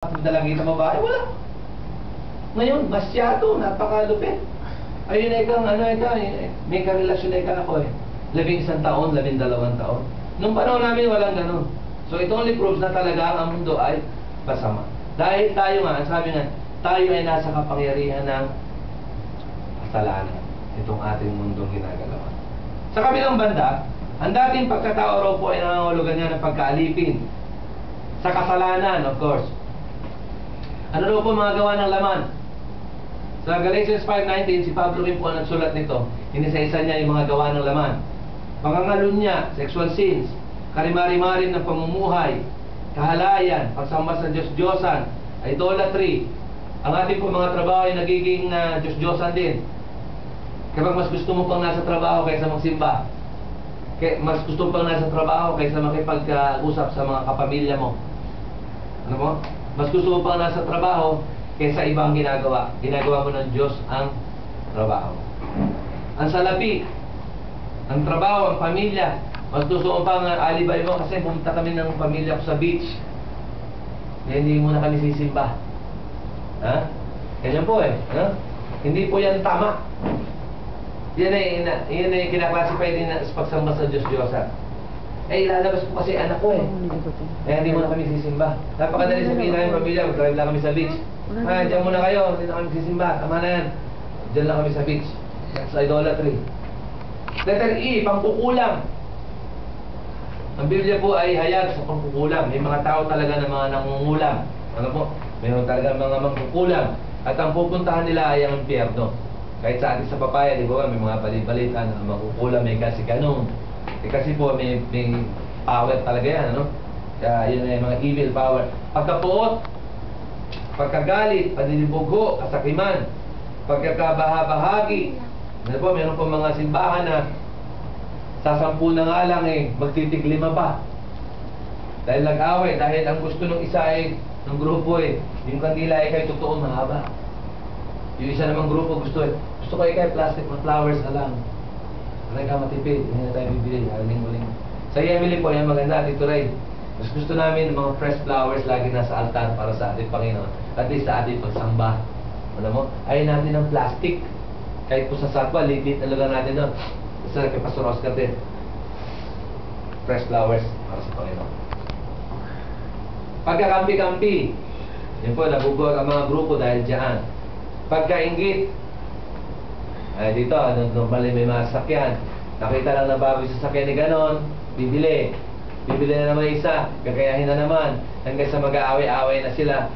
Dalagita babae, wala. Ngayon, masyado, napakalupit. Ayun ikaw, may karelasyon na ako eh. 11 taon, 12 taon. Nung panahon namin, walang ganun. So it only proves na talaga ang mundo ay masama. Dahil tayo nga, sabi nga, tayo ay nasa kapangyarihan ng kasalanan. Itong ating mundong ginagalawa. Sa kabilang banda, ang dating pagkatao raw po ay nangangahulugan niya ng pagkaalipin. Sa kasalanan, of course. Ano daw po mga gawa ng laman? Sa Galatians 5:19, si Pablo rin po ang nagsulat nito. Inisa-isa niya yung mga gawa ng laman. Pangangalunya, sexual sins, karimari-marin ng pamumuhay, kahalayan, pagsamba sa Diyos-Diyosan, idolatry. Ang ating po mga trabaho ay nagiging Diyos-Diyosan din. Kapag mas gusto mo pang nasa trabaho kaysa magsimba, mas gusto mo pang nasa trabaho kaysa makipag-usap sa mga kapamilya mo. Ano mo? Mas gusto mo pang nasa trabaho kaysa ibang ginagawa. Ginagawa mo ng Diyos ang trabaho. Ang salapi, ang trabaho, ang pamilya. Mas gusto mo pang alibay mo kasi pumunta kami ng pamilya ko sa beach. Hindi mo na kami sisimba. Ha? Ganyan po eh. Ha? Hindi po yan tama. Yan ay kinaklasify din sa pagsamba sa Diyos-Diyosan. Eh, ilalabas ko kasi anak ko eh. Kaya hindi mo na kami sisimba. Napakadali sabihin namin pamilya, mag-drive lang kami sa beach. Diyan muna kayo, hindi na kami sisimba. Tama na yan. Diyan lang kami sa beach. That's idolatry. Letter E, pangkukulang. Ang Biblia po ay hayag sa pangkukulang. May mga tao talaga na mga nangungulang. Ano po? Mayroon talaga mga mangkukulang. At ang pupuntahan nila ay ang impyerno. Kahit sa atin sa papaya, di ba, may mga balibalitan na mangkukulang, may kasi ganun. Kasi po may power talaga yan, ano? Kaya yun ay mga evil power. Pagkapuot, pagkagalit, paninibugo, kasakiman, pagkakabahabahagi. Ano po, meron po mga simbahan na sa 10 na nga lang magtitig-5 pa. Dahil nag-away, dahil ang gusto ng isa ay, ng grupo yung kandila ay kay totoo mahaba. Yung isa namang grupo gusto ko ay kay plastic na flowers na lang. Talaga matipid, hindi na tayo bibili, linggo-linggo. Sa Emily po, yung maganda, Tito Ray. Mas gusto namin mga fresh flowers lagi nasa altar para sa ating Panginoon. At least sa ating pagsamba. Alam mo, ayaw natin ng plastic. Kahit po sa satwa, litit na lugar natin doon. Sa kay Pastor Oscar din. Fresh flowers para sa Panginoon. Pagkakampi-kampi. Yun po, nabubuwag ang mga grupo dahil dyan. Pagkaingit. Ay, dito, normally may mga sasakyan. Nakita lang na bago yung sasakyan ni ganon, bibili. Bibili na naman isa, gagayahin na naman. Hanggang sa mag-aaway-aaway na sila.